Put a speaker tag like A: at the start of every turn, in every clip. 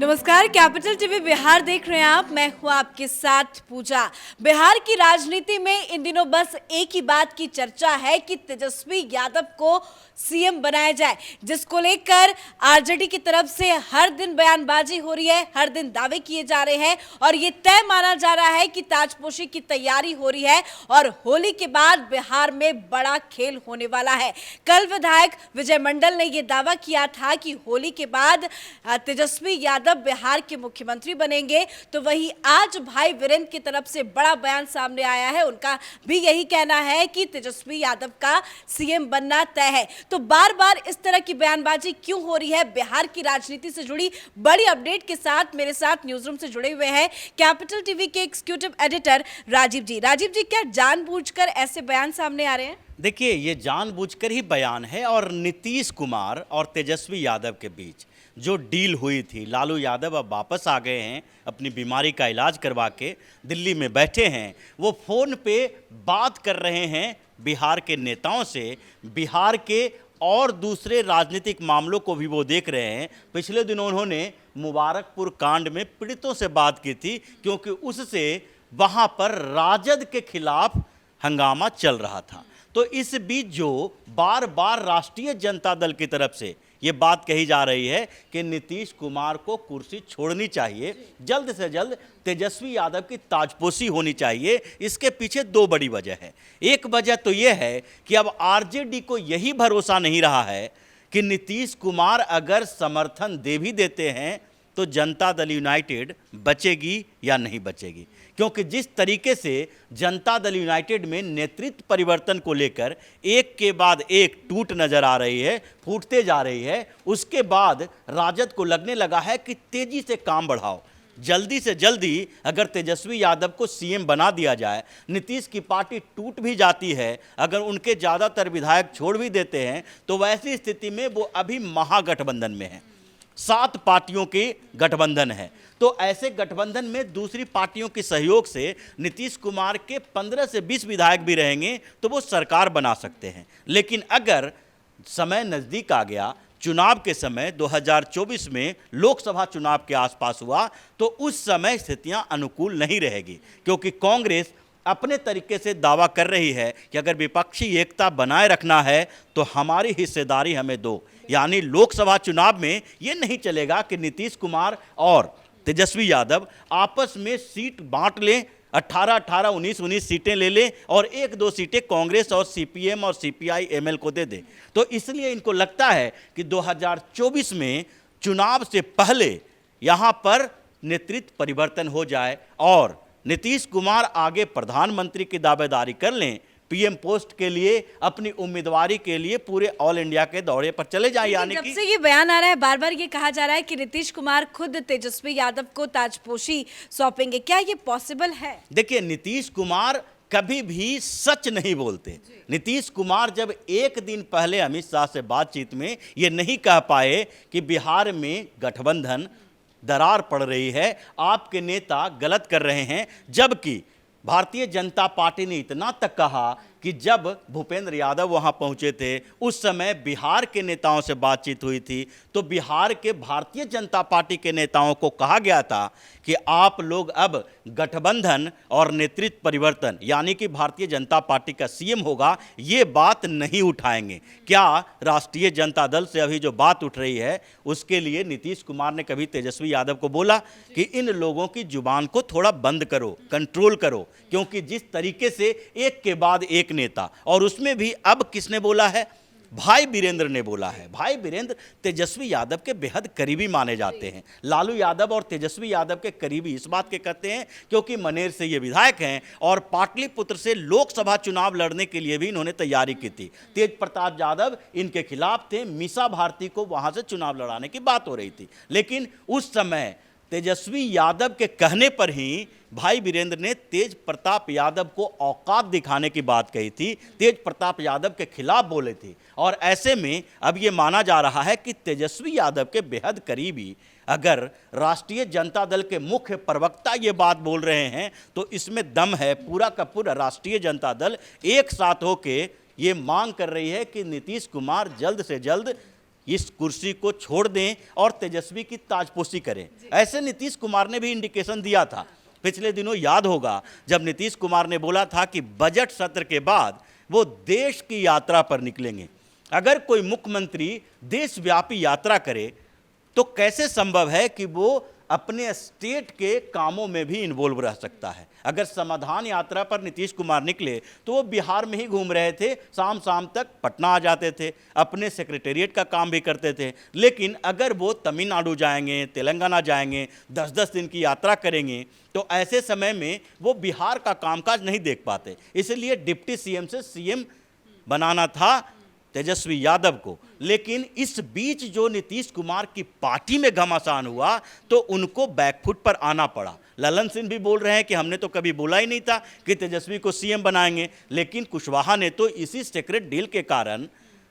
A: नमस्कार, capital TV Bihar देख रहे हैं आप। मैं हूं आपके साथ पूजा। बिहार की राजनीति में इन दिनों बस एक ही बात की चर्चा है कि तेजस्वी यादव को सीएम बनाया जाए, जिसको लेकर आरजेडी की तरफ से हर दिन बयानबाजी हो रही है, हर दिन दावे किए जा रहे हैं और ये तय माना जा रहा है कि ताजपोशी की तैयारी हो रही है और होली के बाद बिहार में बड़ा खेल होने वाला है। कल विधायक विजय मंडल ने यह दावा किया था कि होली के बाद तेजस्वी यादव बिहार के मुख्यमंत्री बनेंगे, तो वही आज भाई वीरेंद्र की तरफ से बड़ा बयान सामने आया है। उनका भी यही कहना है कि तेजस्वी यादव का सीएम बनना तय है। तो बार बार इस तरह की बयानबाजी क्यों हो रही है? बिहार की राजनीति से जुड़ी बड़ी अपडेट के साथ मेरे साथ न्यूज रूम से जुड़े हुए हैं कैपिटल टीवी के एग्जीक्यूटिव एडिटर राजीव जी। राजीव जी, क्या जानबूझकर ऐसे बयान सामने आ रहे हैं?
B: देखिए, ये जानबूझकर ही बयान है और नीतीश कुमार और तेजस्वी यादव के बीच जो डील हुई थी, लालू यादव अब वापस आ गए हैं, अपनी बीमारी का इलाज करवा के दिल्ली में बैठे हैं। वो फ़ोन पे बात कर रहे हैं बिहार के नेताओं से, बिहार के और दूसरे राजनीतिक मामलों को भी वो देख रहे हैं। पिछले दिनों उन्होंने मुबारकपुर कांड में पीड़ितों से बात की थी, क्योंकि उससे वहाँ पर राजद के खिलाफ हंगामा चल रहा था। तो इस बीच जो बार बार राष्ट्रीय जनता दल की तरफ से ये बात कही जा रही है कि नीतीश कुमार को कुर्सी छोड़नी चाहिए, जल्द से जल्द तेजस्वी यादव की ताजपोशी होनी चाहिए, इसके पीछे दो बड़ी वजह है। एक वजह तो ये है कि अब आरजेडी को यही भरोसा नहीं रहा है कि नीतीश कुमार अगर समर्थन दे भी देते हैं तो जनता दल यूनाइटेड बचेगी या नहीं बचेगी, क्योंकि जिस तरीके से जनता दल यूनाइटेड में नेतृत्व परिवर्तन को लेकर एक के बाद एक टूट नजर आ रही है, फूटते जा रही है, उसके बाद राजद को लगने लगा है कि तेजी से काम बढ़ाओ, जल्दी से जल्दी अगर तेजस्वी यादव को सीएम बना दिया जाए। नीतीश की पार्टी टूट भी जाती है, अगर उनके ज़्यादातर विधायक छोड़ भी देते हैं, तो वैसी स्थिति में वो अभी महागठबंधन में है, 7 पार्टियों के गठबंधन है। तो ऐसे गठबंधन में दूसरी पार्टियों के सहयोग से नीतीश कुमार के 15 से 20 विधायक भी रहेंगे तो वो सरकार बना सकते हैं। लेकिन अगर समय नज़दीक आ गया, चुनाव के समय 2024 में लोकसभा चुनाव के आसपास हुआ, तो उस समय स्थितियां अनुकूल नहीं रहेगी, क्योंकि कांग्रेस अपने तरीके से दावा कर रही है कि अगर विपक्षी एकता बनाए रखना है तो हमारी हिस्सेदारी हमें दो। यानी लोकसभा चुनाव में ये नहीं चलेगा कि नीतीश कुमार और तेजस्वी यादव आपस में सीट बांट लें, 18-18, 19-19 सीटें ले लें और 1-2 सीटें कांग्रेस और सीपीएम और सीपीआई एमएल को दे दें। तो इसलिए इनको लगता है कि 2024 में चुनाव से पहले यहाँ पर नेतृत्व परिवर्तन हो जाए और नीतीश कुमार आगे प्रधानमंत्री की दावेदारी कर लें, पीएम पोस्ट के लिए अपनी उम्मीदवारी के लिए पूरे ऑल इंडिया के दौरे पर चले जाएं। यानी
A: जब से ये बयान आ रहा है, बार बार ये कहा जा रहा है कि नीतीश कुमार खुद तेजस्वी यादव को ताजपोशी सौंपेंगे, क्या ये पॉसिबल है?
B: देखिए, नीतीश कुमार कभी भी सच नहीं बोलते। नीतीश कुमार जब एक दिन पहले अमित शाह से बातचीत में ये नहीं कह पाए कि बिहार में गठबंधन दरार पड़ रही है, आपके नेता गलत कर रहे हैं, जबकि भारतीय जनता पार्टी ने इतना तक कहा कि जब भूपेंद्र यादव वहां पहुंचे थे, उस समय बिहार के नेताओं से बातचीत हुई थी, तो बिहार के भारतीय जनता पार्टी के नेताओं को कहा गया था कि आप लोग अब गठबंधन और नेतृत्व परिवर्तन, यानी कि भारतीय जनता पार्टी का सीएम होगा, ये बात नहीं उठाएंगे। क्या राष्ट्रीय जनता दल से अभी जो बात उठ रही है, उसके लिए नीतीश कुमार ने कभी तेजस्वी यादव को बोला कि इन लोगों की जुबान को थोड़ा बंद करो, कंट्रोल करो, क्योंकि जिस तरीके से एक के बाद एक नेता, और उसमें भी अब किसने बोला है? भाई वीरेंद्र ने बोला है। भाई वीरेंद्र तेजस्वी यादव के बेहद करीबी माने जाते हैं। लालू यादव और तेजस्वी यादव के करीबी इस बात के कहते हैं क्योंकि मनेर से ये विधायक हैं और पाटलिपुत्र से लोकसभा चुनाव लड़ने के लिए भी इन्होंने तैयारी की थी। तेज प्रताप यादव इनके खिलाफ थे, मीसा भारती को वहां से चुनाव लड़ाने की बात हो रही थी, लेकिन उस समय तेजस्वी यादव के कहने पर ही भाई वीरेंद्र ने तेज प्रताप यादव को औकात दिखाने की बात कही थी, तेज प्रताप यादव के खिलाफ बोले थे। और ऐसे में अब ये माना जा रहा है कि तेजस्वी यादव के बेहद करीबी अगर राष्ट्रीय जनता दल के मुख्य प्रवक्ता ये बात बोल रहे हैं तो इसमें दम है। पूरा का पूरा राष्ट्रीय जनता दल एक साथ होके ये मांग कर रही है कि नीतीश कुमार जल्द से जल्द इस कुर्सी को छोड़ दें और तेजस्वी की ताजपोशी करें। ऐसे नीतीश कुमार ने भी इंडिकेशन दिया था। पिछले दिनों याद होगा जब नीतीश कुमार ने बोला था कि बजट सत्र के बाद वो देश की यात्रा पर निकलेंगे। अगर कोई मुख्यमंत्री देशव्यापी यात्रा करे तो कैसे संभव है कि वो अपने स्टेट के कामों में भी इन्वॉल्व रह सकता है। अगर समाधान यात्रा पर नीतीश कुमार निकले तो वो बिहार में ही घूम रहे थे, शाम शाम तक पटना आ जाते थे, अपने सेक्रेटेरिएट का काम भी करते थे। लेकिन अगर वो तमिलनाडु जाएंगे, तेलंगाना जाएंगे, 10-10 दिन की यात्रा करेंगे तो ऐसे समय में वो बिहार का कामकाज नहीं देख पाते। इसलिए डिप्टी सीएम से सीएम बनाना था तेजस्वी यादव को। लेकिन इस बीच जो नीतीश कुमार की पार्टी में घमासान हुआ तो उनको बैकफुट पर आना पड़ा। ललन सिंह भी बोल रहे हैं कि हमने तो कभी बोला ही नहीं था कि तेजस्वी को सीएम बनाएंगे, लेकिन कुशवाहा ने तो इसी सीक्रेट डील के कारण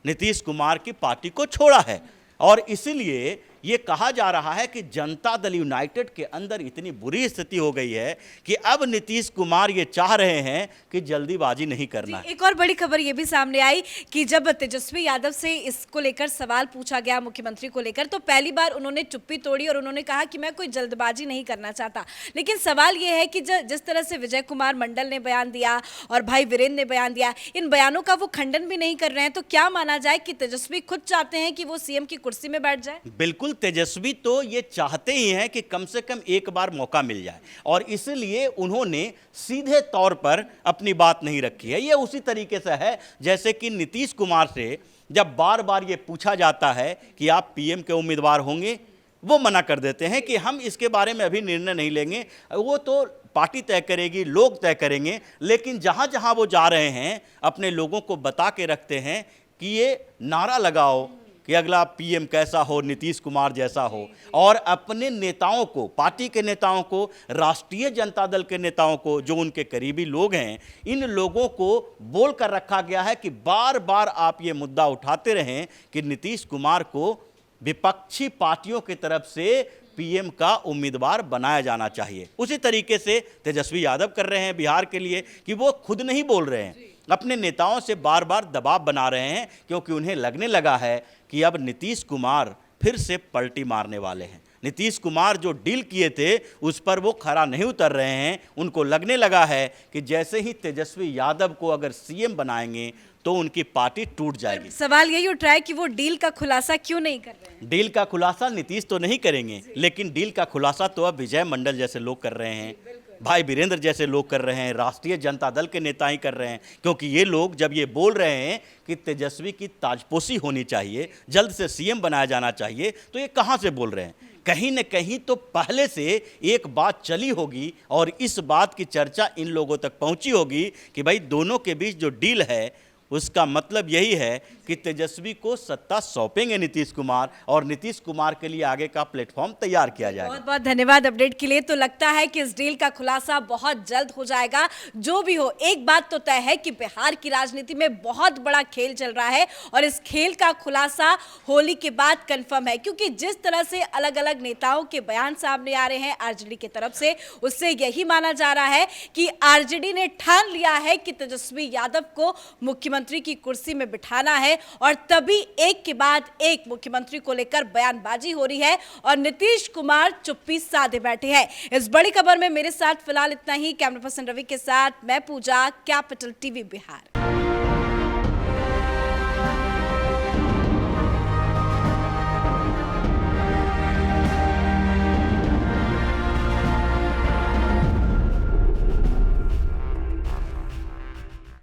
B: नीतीश कुमार की पार्टी को छोड़ा है। और इसीलिए ये कहा जा रहा है कि जनता दल यूनाइटेड के अंदर इतनी बुरी स्थिति हो गई है कि अब नीतीश कुमार ये चाह रहे हैं कि जल्दीबाजी नहीं करना है।
A: एक और बड़ी खबर ये भी सामने आई कि जब तेजस्वी यादव से इसको लेकर सवाल पूछा गया मुख्यमंत्री को लेकर, तो पहली बार उन्होंने चुप्पी तोड़ी और उन्होंने कहा कि मैं कोई जल्दबाजी नहीं करना चाहता। लेकिन सवाल ये है कि जिस तरह से विजय कुमार मंडल ने बयान दिया और भाई वीरेंद्र ने बयान दिया, इन बयानों का वो खंडन भी नहीं कर रहे हैं, तो क्या माना जाए कि तेजस्वी खुद चाहते हैं कि वो सीएम की कुर्सी में बैठ जाए?
B: बिल्कुल, तेजस्वी तो ये चाहते ही हैं कि कम से कम एक बार मौका मिल जाए और इसलिए उन्होंने सीधे तौर पर अपनी बात नहीं रखी है। ये उसी तरीके से है जैसे कि नीतीश कुमार से जब बार बार ये पूछा जाता है कि आप पीएम के उम्मीदवार होंगे, वो मना कर देते हैं कि हम इसके बारे में अभी निर्णय नहीं लेंगे, वो तो पार्टी तय करेगी, लोग तय करेंगे। लेकिन जहाँ जहाँ वो जा रहे हैं अपने लोगों को बता के रखते हैं कि ये नारा लगाओ कि अगला पीएम कैसा हो, नीतीश कुमार जैसा हो। और अपने नेताओं को, पार्टी के नेताओं को, राष्ट्रीय जनता दल के नेताओं को, जो उनके करीबी लोग हैं, इन लोगों को बोल कर रखा गया है कि बार बार आप ये मुद्दा उठाते रहें कि नीतीश कुमार को विपक्षी पार्टियों की तरफ से पीएम का उम्मीदवार बनाया जाना चाहिए। उसी तरीके से तेजस्वी यादव कर रहे हैं बिहार के लिए कि वो खुद नहीं बोल रहे हैं, अपने नेताओं से बार बार दबाव बना रहे हैं, क्योंकि उन्हें लगने लगा है कि अब नीतीश कुमार फिर से पलटी मारने वाले हैं। नीतीश कुमार जो डील किए थे उस पर वो खरा नहीं उतर रहे हैं। उनको लगने लगा है कि जैसे ही तेजस्वी यादव को अगर सीएम बनाएंगे तो उनकी पार्टी टूट जाएगी।
A: सवाल यही उठ रहा है कि वो डील का खुलासा क्यों नहीं कर रहे हैं?
B: डील का खुलासा नीतीश तो नहीं करेंगे, लेकिन डील का खुलासा तो अब विजय मंडल जैसे लोग कर रहे हैं, भाई वीरेंद्र जैसे लोग कर रहे हैं, राष्ट्रीय जनता दल के नेता ही कर रहे हैं। क्योंकि ये लोग जब ये बोल रहे हैं कि तेजस्वी की ताजपोशी होनी चाहिए, जल्द से सीएम बनाया जाना चाहिए, तो ये कहाँ से बोल रहे हैं? कहीं न कहीं तो पहले से एक बात चली होगी और इस बात की चर्चा इन लोगों तक पहुंची होगी कि भाई दोनों के बीच जो डील है उसका मतलब यही है कि तेजस्वी को सत्ता सौंपेंगे नीतीश कुमार और नीतीश कुमार के लिए आगे का प्लेटफॉर्म तैयार किया जाएगा।
A: बहुत बहुत धन्यवाद अपडेट के लिए। तो लगता है कि इस डील का खुलासा बहुत जल्द हो जाएगा। जो भी हो, एक बात तो तय है कि बिहार की राजनीति में बहुत बड़ा खेल चल रहा है और इस खेल का खुलासा होली के बाद कंफर्म है, क्योंकि जिस तरह से अलग अलग नेताओं के बयान सामने आ रहे हैं आरजेडी की तरफ से, उससे यही माना जा रहा है कि आरजेडी ने ठान लिया है कि तेजस्वी यादव को मुख्यमंत्री की कुर्सी में बिठाना है और तभी एक के बाद एक मुख्यमंत्री को लेकर बयानबाजी हो रही है और नीतीश कुमार चुप्पी साधे बैठे हैं। इस बड़ी खबर में मेरे साथ फिलहाल इतना ही। कैमरा पर्सन रवि के साथ मैं पूजा, कैपिटल टीवी बिहार।